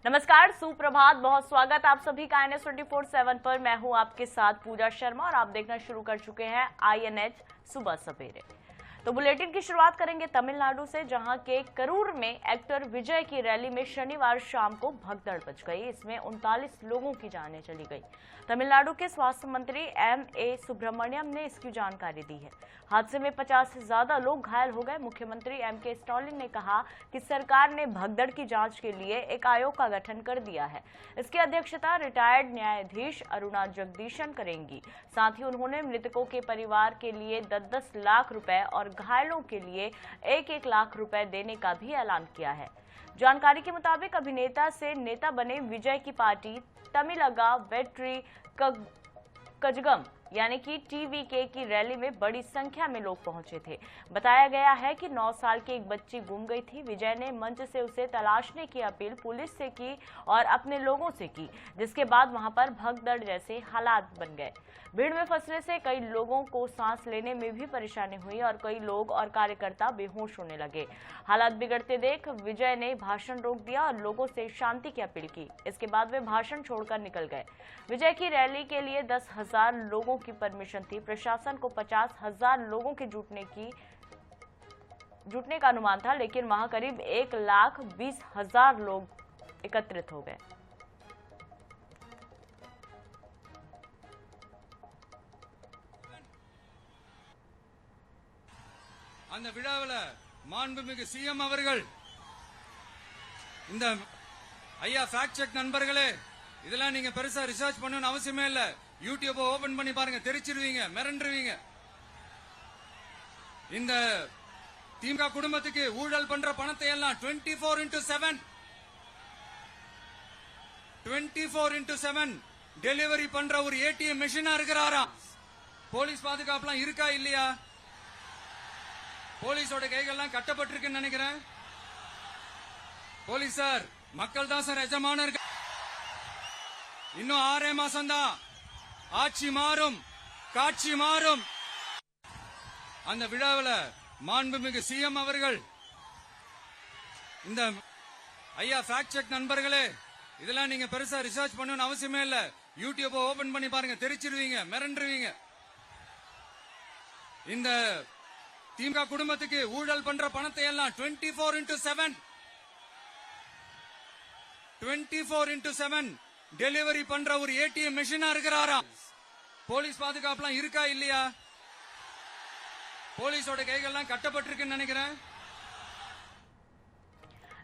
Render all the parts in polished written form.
नमस्कार, सुप्रभात, बहुत स्वागत आप सभी का INS 24/7 पर। मैं हूं आपके साथ पूजा शर्मा और आप देखना शुरू कर चुके हैं INH सुबह सवेरे। तो बुलेटिन की शुरुआत करेंगे तमिलनाडु से, जहां के करूर में एक्टर विजय की रैली में शनिवार शाम को भगदड़ मच गई। इसमें 39 लोगों की जानें चली गई। तमिलनाडु के स्वास्थ्य मंत्री MA सुब्रमण्यम ने इसकी जानकारी दी है। हादसे में 50 से ज्यादा लोग घायल हो गए। मुख्यमंत्री MK स्टालिन ने कहा कि सरकार ने भगदड़ की जांच के लिए एक आयोग का गठन कर दिया है। इसकी अध्यक्षता रिटायर्ड न्यायाधीश अरुणा जगदीशन करेंगी। साथ ही उन्होंने मृतकों के परिवार के लिए 10-10 लाख रुपए और घायलों के लिए 1-1 लाख रुपए देने का भी ऐलान किया है। जानकारी के मुताबिक अभिनेता से नेता बने विजय की पार्टी तमिलगा वेट्री कजगम यानी कि TVK की रैली में बड़ी संख्या में लोग पहुंचे थे। बताया गया है कि 9 साल की एक बच्ची गुम गई थी। विजय ने मंच से उसे तलाशने की अपील पुलिस से की और अपने लोगों से की, जिसके बाद वहां पर भगदड़ जैसे हालात बन गए। भीड़ में फंसने से कई लोगों को सांस लेने में भी परेशानी हुई और कई लोग और कार्यकर्ता बेहोश होने लगे। हालात बिगड़ते देख विजय ने भाषण रोक दिया और लोगों से शांति की अपील की। इसके बाद वे भाषण छोड़कर निकल गए। विजय की रैली के लिए 10,000 लोगों की परमिशन थी। प्रशासन को 50,000 लोगों के जुटने का अनुमान था, लेकिन वहां करीब 1,20,000 लोग एकत्रित हो गए। அந்த விழாவில் மாண்புமிகு சிஎம் அவர்கள் இந்த ஐயா ஃபேக்ட் செக் நண்பர்களே, இதெல்லாம் நீங்க பெருசா ரிசர்ச் பண்ணணும்னு அவசியமே இல்ல. யூடியூப் ஓபன் பண்ணி பாருங்க, தெரிச்சிருவீங்க, மிரண்டுருவீங்க. இந்த திமுக குடும்பத்துக்கு ஊழல் பண்ற பணத்தை எல்லாம் 24x7 டெலிவரி பண்ற ஒரு ATM மெஷினா இருக்கிறாராம். போலீஸ் பாதுகாப்புலாம் இருக்கா இல்லையா? போலீஸோட கைகள்லாம் கட்டப்பட்டிருக்குன்னு நினைக்கிறேன். போலீஸ் சார், மக்கள் தான் சார் எஜமானர்கள். இன்னும் 6 மாசம் தான், ஆட்சி மாறும், காட்சி மாறும். அந்த விழாவில் மாண்புமிகு சிஎம் அவர்கள் இந்த ஐயா ஃபேக்ட் செக் நண்பர்களே, இதெல்லாம் நீங்க பெருசா ரிசர்ச் பண்ணணும்னு அவசியமே இல்ல. யூடியூப் ஓபன் பண்ணி பாருங்க, தெரிச்சிருவீங்க, மிரண்டுருவீங்க. இந்த திமுக குடும்பத்துக்கு ஊழல் பண்ற பணத்தை எல்லாம் 24x7 டெலிவரி பண்ற ஒரு ATM மெஷினா இருக்கிறாராம். போலீஸ் பாதுகாப்புலாம் இருக்கா இல்லையா? போலீஸோட கைகள்லாம் கட்டப்பட்டிருக்குன்னு நினைக்கிறேன்.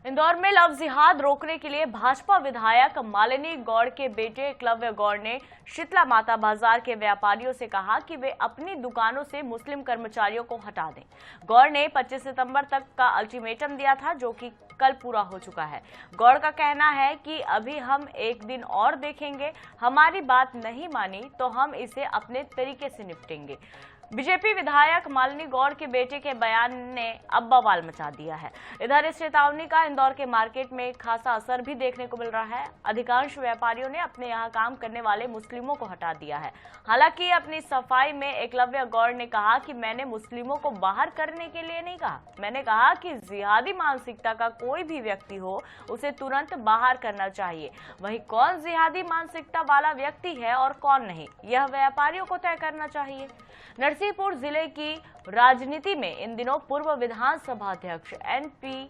इंदौर में लव जिहाद रोकने के लिए भाजपा विधायक मालिनी गौड़ के बेटे एकलव्य गौड़ ने शीतला माता बाजार के व्यापारियों से कहा कि वे अपनी दुकानों से मुस्लिम कर्मचारियों को हटा दें। गौड़ ने 25 सितंबर तक का अल्टीमेटम दिया था, जो कि कल पूरा हो चुका है। गौड़ का कहना है कि अभी हम एक दिन और देखेंगे, हमारी बात नहीं मानी तो हम इसे अपने तरीके से निपटेंगे। बीजेपी विधायक मालिनी गौड़ के बेटे के बयान ने अब बवाल मचा दिया है। इधर इस चेतावनी का इंदौर के मार्केट में खासा असर भी देखने को मिल रहा है। अधिकांश व्यापारियों ने अपने यहाँ काम करने वाले मुस्लिमों को हटा दिया है। हालांकि अपनी सफाई में एकलव्य गौड़ ने कहा कि मैंने मुस्लिमों को बाहर करने के लिए नहीं कहा, मैंने कहा कि जिहादी मानसिकता का कोई भी व्यक्ति हो उसे तुरंत बाहर करना चाहिए। वहीं कौन जिहादी मानसिकता वाला व्यक्ति है और कौन नहीं, यह व्यापारियों को तय करना चाहिए। नरसिंहपुर जिले की राजनीति में इन दिनों पूर्व विधानसभा अध्यक्ष NP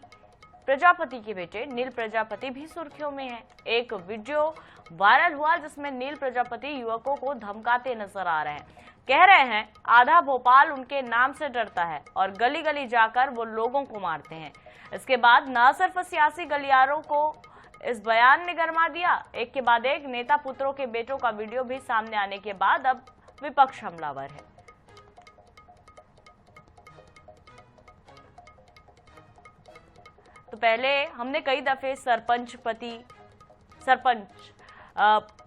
प्रजापति के बेटे नील प्रजापति भी सुर्खियों में हैं। एक वीडियो वायरल हुआ जिसमें नील प्रजापति युवकों को धमकाते नजर आ रहे हैं। कह रहे हैं आधा भोपाल उनके नाम से डरता है और गली गली जाकर वो लोगों को मारते हैं। इसके बाद न सिर्फ सियासी गलियारों को इस बयान ने गरमा दिया, एक के बाद एक नेता पुत्रों के बेटों का वीडियो भी सामने आने के बाद अब विपक्ष हमलावर है। तो पहले हमने कई दफे सरपंच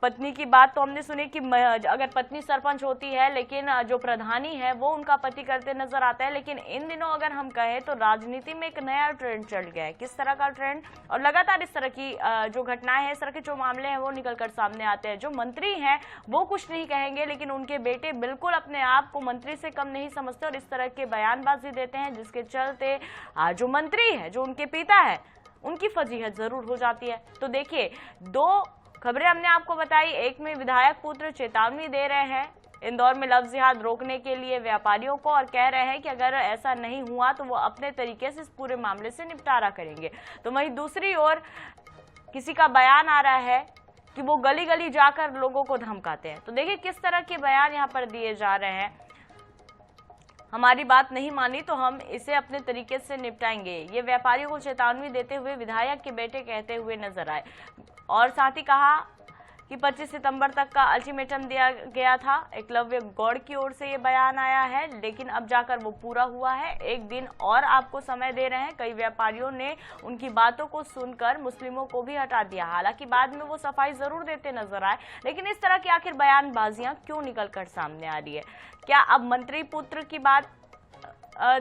पत्नी की बात तो हमने सुनी कि अगर पत्नी सरपंच होती है लेकिन जो प्रधानी है वो उनका पति करते नजर आता है। लेकिन इन दिनों अगर हम कहें तो राजनीति में एक नया ट्रेंड चल गया है। किस तरह का ट्रेंड? और लगातार इस तरह की जो घटनाएं हैं, इस तरह के जो मामले हैं वो निकल कर सामने आते हैं। जो मंत्री हैं वो कुछ नहीं कहेंगे लेकिन उनके बेटे बिल्कुल अपने आप को मंत्री से कम नहीं समझते और इस तरह के बयानबाजी देते हैं, जिसके चलते जो मंत्री है, जो उनके पिता है, उनकी फजीहत जरूर हो जाती है। तो देखिए, दो खबरें हमने आपको बताई। एक में विधायक पुत्र चेतावनी दे रहे हैं इंदौर में लव जिहाद रोकने के लिए व्यापारियों को और कह रहे हैं कि अगर ऐसा नहीं हुआ तो वो अपने तरीके से इस पूरे मामले से निपटारा करेंगे। तो वहीं दूसरी ओर किसी का बयान आ रहा है कि वो गली गली जाकर लोगों को धमकाते हैं। तो देखिए किस तरह के बयान यहाँ पर दिए जा रहे हैं। हमारी बात नहीं मानी तो हम इसे अपने तरीके से निपटाएंगे, ये व्यापारियों को चेतावनी देते हुए विधायक के बेटे कहते हुए नजर आए। और साथ ही कहा कि 25 सितंबर तक का अल्टीमेटम दिया गया था। एकलव्य गौड़ की ओर से ये बयान आया है लेकिन अब जाकर वो पूरा हुआ है। एक दिन और आपको समय दे रहे हैं। कई व्यापारियों ने उनकी बातों को सुनकर मुस्लिमों को भी हटा दिया। हालांकि बाद में वो सफाई जरूर देते नजर आए, लेकिन इस तरह की आखिर बयानबाजियां क्यों निकल कर सामने आ रही है? क्या अब मंत्री पुत्र की बात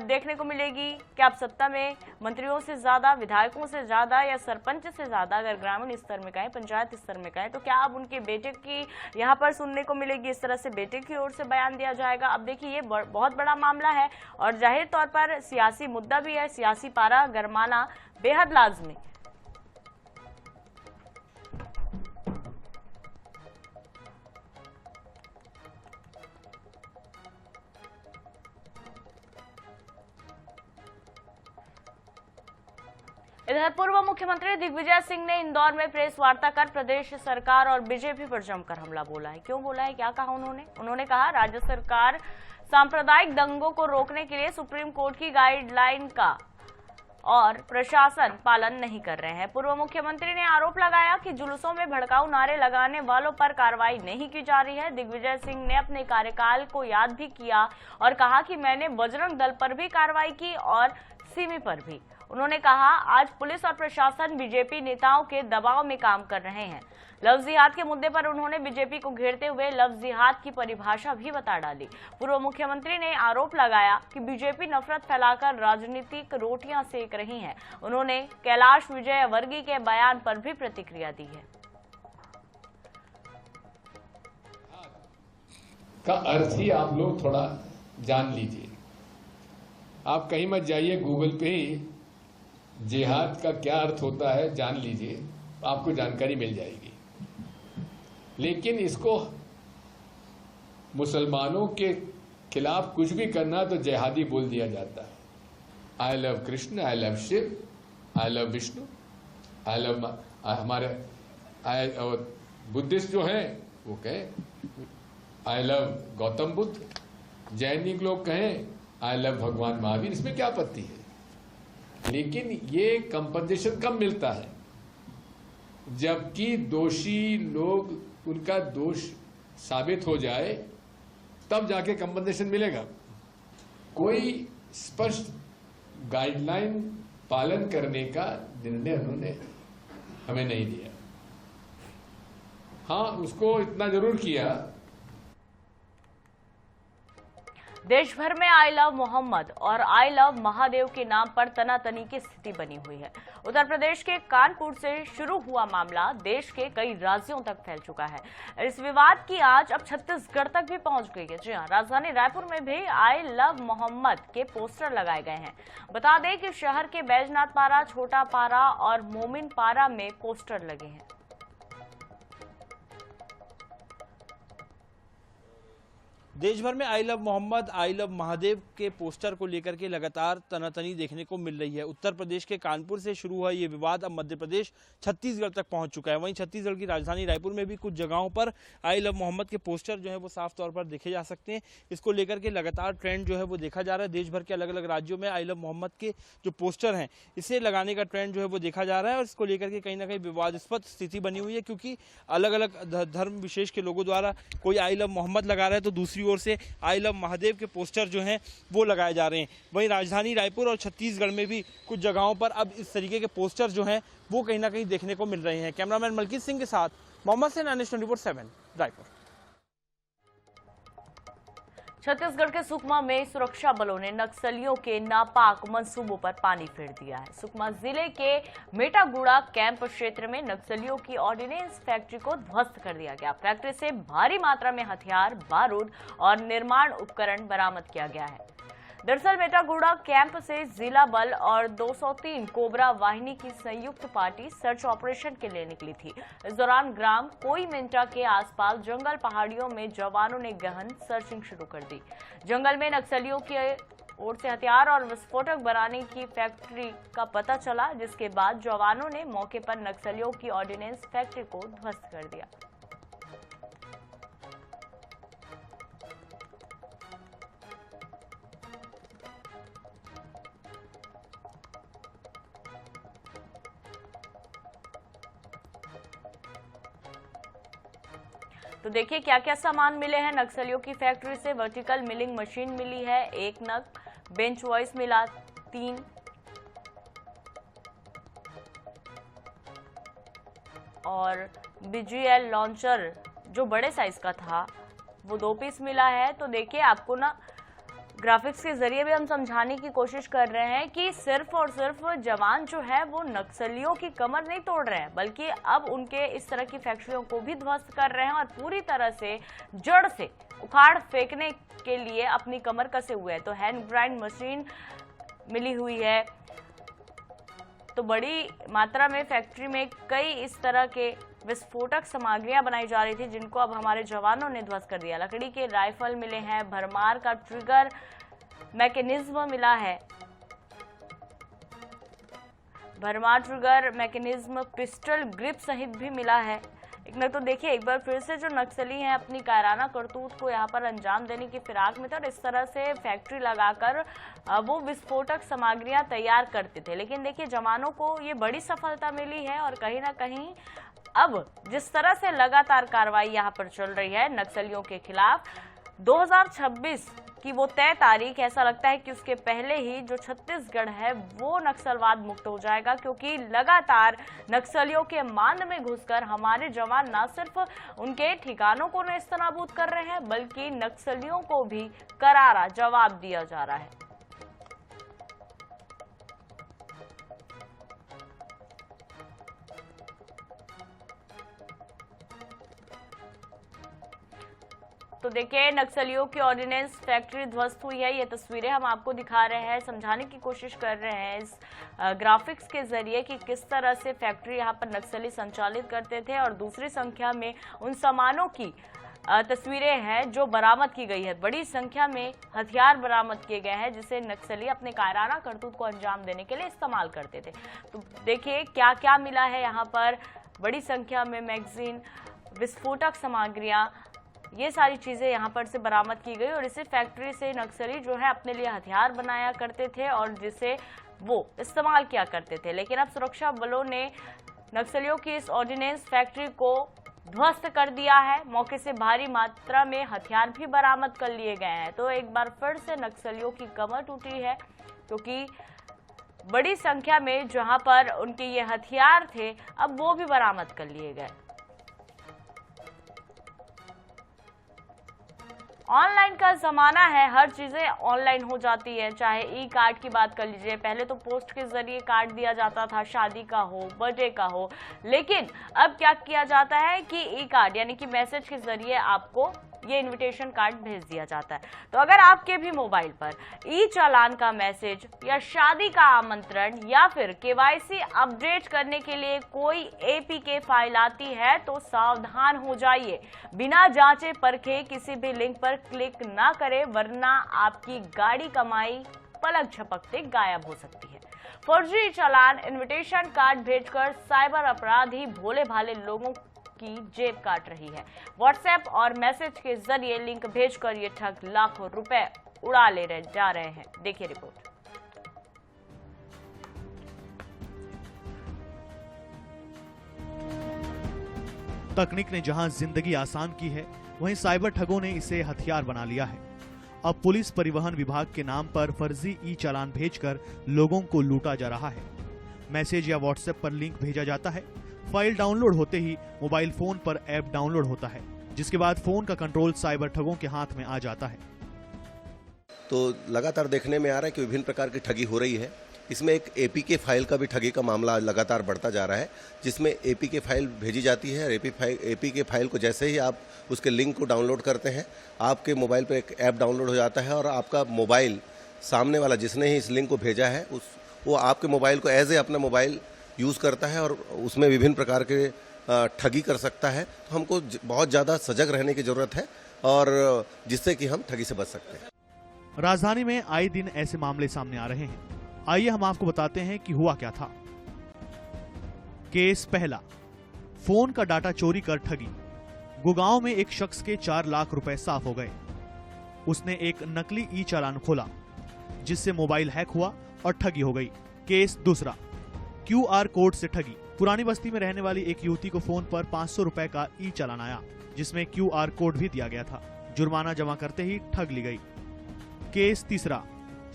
देखने को मिलेगी? क्या अब सत्ता में मंत्रियों से ज्यादा, विधायकों से ज्यादा या सरपंच से ज्यादा, अगर ग्रामीण स्तर में कहें, पंचायत स्तर में कहें, तो क्या अब उनके बेटे की यहाँ पर सुनने को मिलेगी? इस तरह से बेटे की ओर से बयान दिया जाएगा। अब देखिए, ये बहुत बड़ा मामला है और जाहिर तौर पर सियासी मुद्दा भी है। सियासी पारा गरमाना बेहद लाजमी। इधर पूर्व मुख्यमंत्री दिग्विजय सिंह ने इंदौर में प्रेस वार्ता कर प्रदेश सरकार और बीजेपी पर जमकर हमला बोला है। क्यों बोला है, क्या कहा उन्होंने कहा राज्य सरकार सांप्रदायिक दंगों को रोकने के लिए सुप्रीम कोर्ट की गाइडलाइन का और प्रशासन पालन नहीं कर रहे हैं। पूर्व मुख्यमंत्री ने आरोप लगाया कि जुलूसों में भड़काऊ नारे लगाने वालों पर कार्रवाई नहीं की जा रही है। दिग्विजय सिंह ने अपने कार्यकाल को याद भी किया और कहा कि मैंने बजरंग दल पर भी कार्रवाई की और सिमी पर भी। उन्होंने कहा आज पुलिस और प्रशासन बीजेपी नेताओं के दबाव में काम कर रहे हैं। लव जिहाद के मुद्दे पर उन्होंने बीजेपी को घेरते हुए लव जिहाद की परिभाषा भी बता डाली। पूर्व मुख्यमंत्री ने आरोप लगाया कि बीजेपी नफरत फैलाकर राजनीतिक रोटियां सेक रही है। उन्होंने कैलाश विजयवर्गीय के बयान पर भी प्रतिक्रिया दी है। का अर्थ ही आप लोग थोड़ा जान लीजिए। आप कहीं मत जाइए, गूगल पे ही जिहाद का क्या अर्थ होता है जान लीजिए, आपको जानकारी मिल जाएगी। लेकिन इसको मुसलमानों के खिलाफ कुछ भी करना तो जिहादी बोल दिया जाता है। I love Krishna, I love Shiva, I love Vishnu, I love हमारे और बुद्धिस्ट जो हैं वो कहें आई लव गौतम बुद्ध। जैनिक लोग कहें आई लव भगवान महावीर। इसमें क्या आपत्ति है? लेकिन ये कंपनसेशन कब मिलता है? जबकि दोषी लोग, उनका दोष साबित हो जाए, तब जाके कंपनसेशन मिलेगा। कोई स्पष्ट गाइडलाइन पालन करने का निर्णय उन्होंने हमें नहीं दिया। हाँ, उसको इतना जरूर किया। देश भर में आई लव मोहम्मद और आई लव महादेव के नाम पर तनातनी की स्थिति बनी हुई है। उत्तर प्रदेश के कानपुर से शुरू हुआ मामला देश के कई राज्यों तक फैल चुका है। इस विवाद की आंच अब छत्तीसगढ़ तक भी पहुंच गई है। जी हां, राजधानी रायपुर में भी आई लव मोहम्मद के पोस्टर लगाए गए हैं। बता दें कि शहर के बैजनाथ पारा, छोटा पारा और मोमिन पारा में पोस्टर लगे हैं। देश भर में I love Muhammad, I love Mahadev के पोस्टर को लेकर के लगातार तनातनी देखने को मिल रही है। उत्तर प्रदेश के कानपुर से शुरू हुआ ये विवाद अब मध्य प्रदेश छत्तीसगढ़ तक पहुंच चुका है। वहीं छत्तीसगढ़ की राजधानी रायपुर में भी कुछ जगहों पर आई लव मोहम्मद के पोस्टर जो है वो साफ तौर पर देखे जा सकते हैं। इसको लेकर के लगातार ट्रेंड जो है वो देखा जा रहा है। देश भर के अलग अलग राज्यों में आई लव मोहम्मद के जो पोस्टर हैं इसे लगाने का ट्रेंड जो है वो देखा जा रहा है और इसको लेकर के कहीं ना कहीं विवादास्पद स्थिति बनी हुई है, क्योंकि अलग अलग धर्म विशेष के लोगों द्वारा कोई आई लव मोहम्मद लगा रहा है तो दूसरी ओर से आई लव महादेव के पोस्टर जो हैं वो लगाए जा रहे हैं। वहीं राजधानी रायपुर और छत्तीसगढ़ में भी कुछ जगहों पर अब इस तरीके के पोस्टर जो हैं वो कहीं ना कहीं देखने को मिल रहे हैं। कैमरामैन मलकीत सिंह के साथ मोहम्मद सेन, अनिश 24/7, रायपुर। छत्तीसगढ़ के सुकमा में सुरक्षा बलों ने नक्सलियों के नापाक मंसूबों पर पानी फेर दिया है। सुकमा जिले के मेटागुड़ा कैंप क्षेत्र में नक्सलियों की ऑर्डिनेंस फैक्ट्री को ध्वस्त कर दिया गया। फैक्ट्री से भारी मात्रा में हथियार, बारूद और निर्माण उपकरण बरामद किया गया है। दरअसल मेटागुड़ा कैंप से जिला बल और 203 कोबरा वाहिनी की संयुक्त पार्टी सर्च ऑपरेशन के लिए निकली थी। इस दौरान ग्राम कोईमेंटा के आसपास जंगल पहाड़ियों में जवानों ने गहन सर्चिंग शुरू कर दी। जंगल में नक्सलियों की ओर से हथियार और विस्फोटक बनाने की फैक्ट्री का पता चला, जिसके बाद जवानों ने मौके पर नक्सलियों की ऑर्डिनेंस फैक्ट्री को ध्वस्त कर दिया। तो देखिए क्या क्या सामान मिले हैं नक्सलियों की फैक्ट्री से। वर्टिकल मिलिंग मशीन मिली है 1 नग, बेंच वॉइस मिला 3, और BGL लॉन्चर जो बड़े साइज का था वो 2 पीस मिला है। तो देखिए आपको ना ग्राफिक्स के जरिए भी हम समझाने की कोशिश कर रहे हैं कि सिर्फ और सिर्फ जवान जो है वो नक्सलियों की कमर नहीं तोड़ रहे हैं, बल्कि अब उनके इस तरह की फैक्ट्रियों को भी ध्वस्त कर रहे हैं और पूरी तरह से जड़ से उखाड़ फेंकने के लिए अपनी कमर कसे हुए हैं। तो हैंड ग्राइंड मशीन मिली हुई है। तो बड़ी मात्रा में फैक्ट्री में कई इस तरह के विस्फोटक सामग्रियां बनाई जा रही थी, जिनको अब हमारे जवानों ने ध्वस्त कर दिया। लकड़ी के राइफल मिले हैं, भरमार का ट्रिगर मैकेनिज्म मिला है, भरमार ट्रिगर मैकेनिज्म, पिस्टल ग्रिप सहित भी मिला है। तो देखिए एक बार फिर से जो नक्सली हैं अपनी कायराना करतूत को यहाँ पर अंजाम देने की फिराक में थे और इस तरह से फैक्ट्री लगाकर वो विस्फोटक सामग्रियां तैयार करते थे। लेकिन देखिए जवानों को ये बड़ी सफलता मिली है और कहीं ना कहीं अब जिस तरह से लगातार कार्रवाई यहाँ पर चल रही है नक्सलियों के खिलाफ, 2026 की वो तय तारीख ऐसा लगता है कि उसके पहले ही जो छत्तीसगढ़ है वो नक्सलवाद मुक्त हो जाएगा, क्योंकि लगातार नक्सलियों के मांद में घुसकर हमारे जवान न सिर्फ उनके ठिकानों को नेस्तनाबूद कर रहे हैं, बल्कि नक्सलियों को भी करारा जवाब दिया जा रहा है। तो देखिए नक्सलियों की ऑर्डिनेंस फैक्ट्री ध्वस्त हुई है। ये तस्वीरें हम आपको दिखा रहे हैं, समझाने की कोशिश कर रहे हैं इस ग्राफिक्स के जरिए कि किस तरह से फैक्ट्री यहाँ पर नक्सली संचालित करते थे। और दूसरी संख्या में उन सामानों की तस्वीरें हैं जो बरामद की गई है। बड़ी संख्या में हथियार बरामद किए गए हैं जिसे नक्सली अपने कायराना करतूत को अंजाम देने के लिए इस्तेमाल करते थे। तो देखिए क्या क्या मिला है यहाँ पर, बड़ी संख्या में मैगजीन, विस्फोटक सामग्रियां, ये सारी चीजें यहाँ पर से बरामद की गई। और इसी फैक्ट्री से नक्सली जो है अपने लिए हथियार बनाया करते थे और जिसे वो इस्तेमाल किया करते थे। लेकिन अब सुरक्षा बलों ने नक्सलियों की इस ऑर्डिनेंस फैक्ट्री को ध्वस्त कर दिया है। मौके से भारी मात्रा में हथियार भी बरामद कर लिए गए हैं। तो एक बार फिर से नक्सलियों की कमर टूटी है, क्योंकि बड़ी संख्या में जहां पर उनके ये हथियार थे अब वो भी बरामद कर लिए गए। ऑनलाइन का जमाना है, हर चीजें ऑनलाइन हो जाती है। चाहे ई कार्ड की बात कर लीजिए, पहले तो पोस्ट के जरिए कार्ड दिया जाता था, शादी का हो, बर्थडे का हो, लेकिन अब क्या किया जाता है कि ई कार्ड यानी कि मैसेज के जरिए आपको ये इनविटेशन कार्ड भेज दिया जाता है। तो अगर आपके भी मोबाइल पर ई चालान का मैसेज या शादी का आमंत्रण या फिर केवाईसी अपडेट करने के लिए कोई एपीके फाइल आती है तो सावधान हो जाइए। बिना जांचे परखे किसी भी लिंक पर क्लिक ना करें, वरना आपकी गाड़ी कमाई पलक झपकते गायब हो सकती है। फर्जी चालान, इनविटेशन कार्ड भेजकर साइबर अपराधी भोले भाले लोगों की जेब काट रही है। व्हाट्सएप और मैसेज के जरिए लिंक भेजकर ये ठग लाखों रुपए उड़ा ले जा रहे हैं। देखिए रिपोर्ट। तकनीक ने जहां जिंदगी आसान की है, वहीं साइबर ठगों ने इसे हथियार बना लिया है। अब पुलिस परिवहन विभाग के नाम पर फर्जी ई चालान भेजकर लोगों को लूटा जा रहा है। मैसेज या व्हाट्सएप पर लिंक भेजा जाता है, फाइल डाउनलोड होते ही मोबाइल फोन पर ऐप डाउनलोड होता है, जिसके बाद फोन का कंट्रोल साइबर ठगों के हाथ में आ जाता है। तो लगातार देखने में आ रहा है कि विभिन्न प्रकार की ठगी हो रही है। इसमें एक एपीके फाइल का भी ठगी का मामला लगातार बढ़ता जा रहा है, जिसमें एपीके फाइल भेजी जाती है। एपीके फाइल को जैसे ही आप उसके लिंक को डाउनलोड करते हैं, आपके मोबाइल पर एक ऐप डाउनलोड हो जाता है और आपका मोबाइल सामने वाला जिसने ही इस लिंक को भेजा है वो आपके मोबाइल को एज ए अपना मोबाइल यूज़ करता है और उसमें विभिन्न प्रकार के ठगी कर सकता है। तो हमको बहुत ज़्यादा सजग रहने की ज़रूरत है और जिससे कि हम ठगी से बच सकते हैं। राजधानी में आए दिन ऐसे मामले सामने आ रहे हैं। आइए हम आपको बताते हैं कि हुआ क्या था। केस पहला, फोन का डाटा चोरी कर ठगी। गुड़गांव में एक शख्स के 4 लाख रुपए साफ हो गए। उसने एक नकली ई चालान खोला, जिससे मोबाइल हैक हुआ और ठगी हो गई। केस दूसरा, QR कोड से ठगी। पुरानी बस्ती में रहने वाली एक युवती को फोन पर 500 रुपए का ई चालान आया, जिसमें QR कोड भी दिया गया था। जुर्माना जमा करते ही ठग ली गई। केस तीसरा,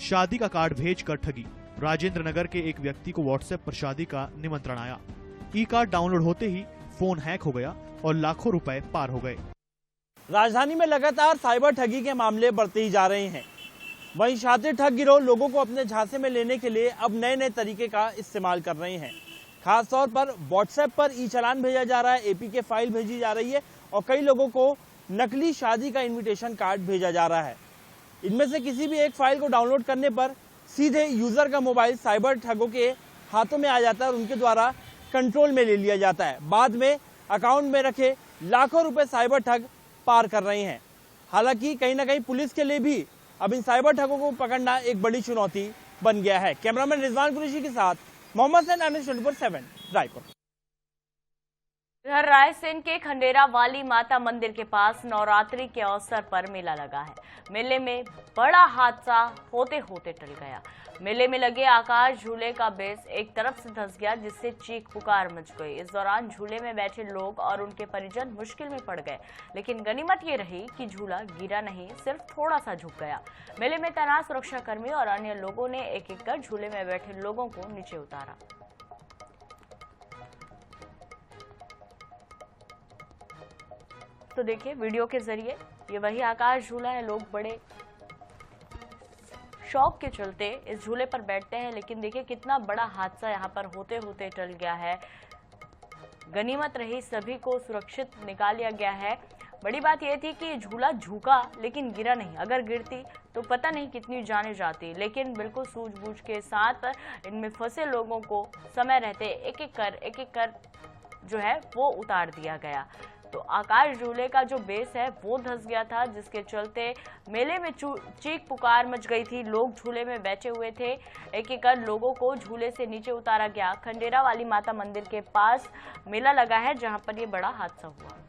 शादी का कार्ड भेजकर ठगी। राजेंद्र नगर के एक व्यक्ति को व्हाट्सएप पर शादी का निमंत्रण आया। ई कार्ड डाउनलोड होते ही फोन हैक हो गया और लाखों रुपए पार हो गए। राजधानी में लगातार साइबर ठगी के मामले बढ़ते ही जा रहे हैं। वहीं शातिर ठग गिरोह लोगों को अपने झांसे में लेने के लिए अब नए नए तरीके का इस्तेमाल कर रहे हैं। खासतौर पर व्हाट्सएप पर ई चालान भेजा जा रहा है, एपीके फाइल भेजी जा रही है और कई लोगों को नकली शादी का इन्विटेशन कार्ड भेजा जा रहा है। इनमें से किसी भी एक फाइल को डाउनलोड करने पर सीधे यूजर का मोबाइल साइबर ठगों के हाथों में आ जाता है और उनके द्वारा कंट्रोल में ले लिया जाता है। बाद में अकाउंट में रखे लाखों रुपए साइबर ठग पार कर रहे हैं। हालांकि कहीं ना कहीं पुलिस के लिए भी अब इन साइबर ठगों को पकड़ना एक बड़ी चुनौती बन गया है। कैमरामैन रिजवान कुरैशी के साथ मोहम्मद सैन, न्यूज़ 24/7, रायपुर। इधर रायसेन के खंडेरा वाली माता मंदिर के पास नवरात्रि के अवसर पर मेला लगा है। मेले में बड़ा हादसा होते होते टल गया। मेले में लगे आकाश झूले का बेस एक तरफ से धंस गया, जिससे चीख पुकार मच गई। इस दौरान झूले में बैठे लोग और उनके परिजन मुश्किल में पड़ गए, लेकिन गनीमत ये रही कि झूला गिरा नहीं, सिर्फ थोड़ा सा झुक गया। मेले में तैनात सुरक्षाकर्मी और अन्य लोगों ने एक एक कर झूले में बैठे लोगों को नीचे उतारा। तो देखिए वीडियो के जरिए, ये वही आकाश झूला है। लोग बड़े शौक के चलते इस झूले पर बैठते हैं, लेकिन देखिए कितना बड़ा हादसा यहाँ पर होते होते टल गया है। गनीमत रही, सभी को सुरक्षित निकाल लिया गया है। बड़ी बात यह थी कि झूला झुका लेकिन गिरा नहीं। अगर गिरती तो पता नहीं कितनी जाने जाती, लेकिन बिल्कुल सूझबूझ के साथ इनमें फंसे लोगों को समय रहते एक एक कर जो है वो उतार दिया गया। तो आकाश झूले का जो बेस है वो धंस गया था, जिसके चलते मेले में चीख पुकार मच गई थी। लोग झूले में बैठे हुए थे, एक एक कर लोगों को झूले से नीचे उतारा गया। खंडेरा वाली माता मंदिर के पास मेला लगा है, जहां पर ये बड़ा हादसा हुआ।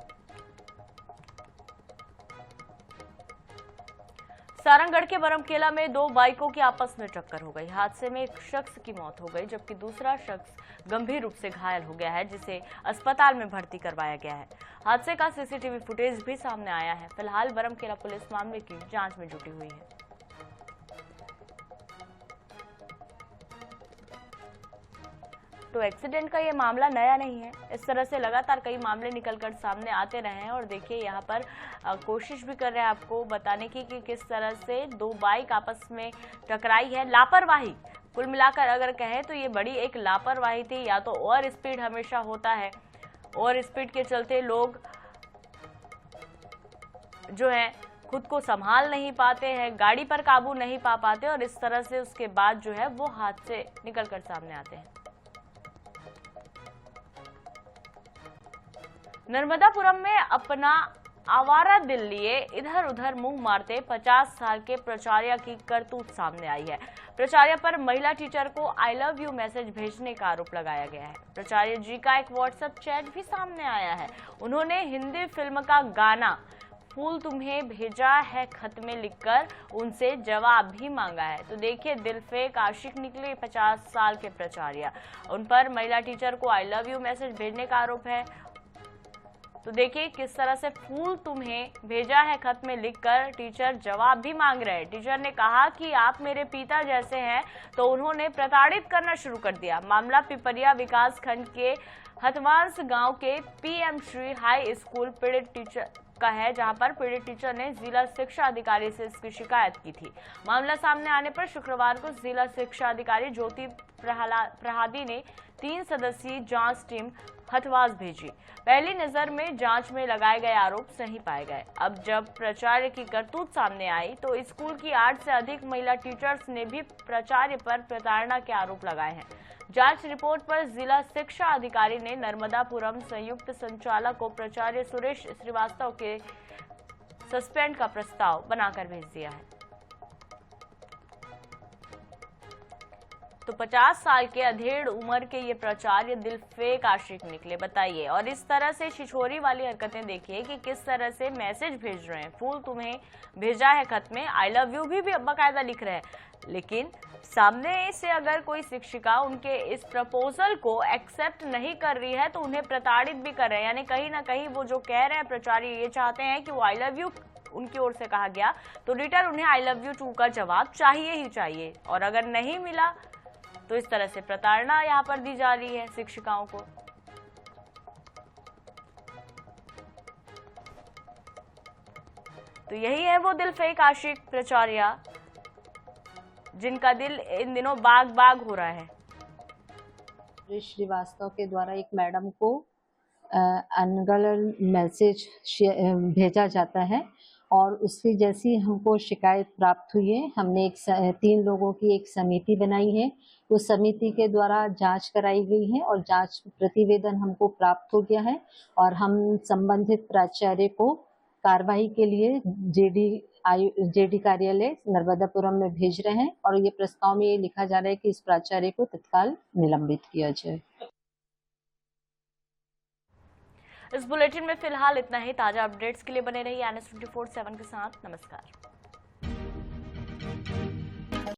सारंगढ़ के बरमकेला में 2 बाइकों की आपस में टक्कर हो गई। हादसे में एक शख्स की मौत हो गई, जबकि दूसरा शख्स गंभीर रूप से घायल हो गया है, जिसे अस्पताल में भर्ती करवाया गया है। हादसे का सीसीटीवी फुटेज भी सामने आया है। फिलहाल बरमकेला पुलिस मामले की जांच में जुटी हुई है। तो एक्सीडेंट का ये मामला नया नहीं है। इस तरह से लगातार कई मामले निकलकर सामने आते रहे हैं और देखिए यहाँ पर कोशिश भी कर रहे हैं आपको बताने की कि किस तरह से 2 बाइक आपस में टकराई है। लापरवाही, कुल मिलाकर अगर कहें तो ये बड़ी एक लापरवाही थी। या तो ओवर स्पीड हमेशा होता है, ओवर स्पीड के चलते लोग जो है खुद को संभाल नहीं पाते हैं, गाड़ी पर काबू नहीं पा पाते और इस तरह से उसके बाद जो है वो हादसे निकलकर सामने आते हैं। नर्मदापुरम में अपना आवारा दिल लिए इधर उधर मुंह मारते 50 साल के प्राचार्य की करतूत सामने आई है। प्राचार्य पर महिला टीचर को आई लव यू मैसेज भेजने का आरोप लगाया गया है। प्राचार्य जी का एक व्हाट्सएप चैट भी सामने आया है। उन्होंने हिंदी फिल्म का गाना फूल तुम्हें भेजा है खत में लिखकर उनसे जवाब भी मांगा है। तो देखिए दिल फेक आशिक निकले 50 साल के प्राचार्य। उन पर महिला टीचर को आई लव यू मैसेज भेजने का आरोप है। तो देखिए किस तरह से फूल तुम्हें भेजा है खत में लिखकर टीचर जवाब भी मांग रहे हैं। टीचर ने कहा कि आप मेरे पिता जैसे हैं, तो उन्होंने प्रताड़ित करना शुरू कर दिया। मामला पिपरिया विकास खंड के हथवांस गांव के पीएम श्री हाई स्कूल पीड़ित टीचर का है, जहां पर पीड़ित टीचर ने जिला शिक्षा अधिकारी से इसकी शिकायत की थी। मामला सामने आने पर शुक्रवार को जिला शिक्षा अधिकारी ज्योति प्रहादी ने 3 सदस्यीय जांच टीम हथवास भेजी। पहली नजर में जांच में लगाए गए आरोप सही पाए गए। अब जब प्राचार्य की करतूत सामने आई तो स्कूल की 8 से अधिक महिला टीचर्स ने भी प्राचार्य पर प्रताड़ना के आरोप लगाए हैं। जांच रिपोर्ट पर जिला शिक्षा अधिकारी ने नर्मदापुरम संयुक्त संचालक को प्राचार्य सुरेश श्रीवास्तव के सस्पेंड का प्रस्ताव बनाकर भेज दिया है। तो 50 साल के अधेड़ उम्र के ये प्राचार्य दिलफेक आशिक निकले, बताइए। और इस तरह से छिछोरी वाली हरकतें देखिए कि किस तरह से मैसेज भेज रहे हैं। फूल तुम्हें भेजा है खत में, आई लव यू भी बाकायदा लिख रहे हैं, लेकिन सामने से अगर कोई शिक्षिका उनके इस प्रपोजल को एक्सेप्ट नहीं कर रही है तो उन्हें प्रताड़ित भी कर रहे हैं। यानी कहीं ना कहीं वो जो कह रहे हैं प्राचार्य, ये चाहते हैं कि वो आई लव यू उनकी ओर से कहा गया तो रिटर्न उन्हें आई लव यू टू का जवाब चाहिए ही चाहिए, और अगर नहीं मिला तो इस तरह से प्रताड़ना यहाँ पर दी जा रही है शिक्षिकाओं को। तो यही है वो दिलफेक आशिक प्राचार्य जिनका दिल इन दिनों बाग बाग हो रहा है। श्रीवास्तव के द्वारा एक मैडम को अनगलत मैसेज भेजा जाता है और उसकी जैसी हमको शिकायत प्राप्त हुई है, हमने 3 लोगों की एक समिति बनाई है। उस समिति के द्वारा जांच कराई गई है और जांच प्रतिवेदन हमको प्राप्त हो गया है और हम संबंधित प्राचार्य को कार्रवाई के लिए जेडी कार्यालय नर्मदापुरम में भेज रहे हैं और ये प्रस्ताव में ये लिखा जा रहा है कि इस प्राचार्य को तत्काल निलंबित किया जाए। इस बुलेटिन में फिलहाल इतना ही। ताजा अपडेट्स के लिए बने रहिए NS 24/7 के साथ। नमस्कार।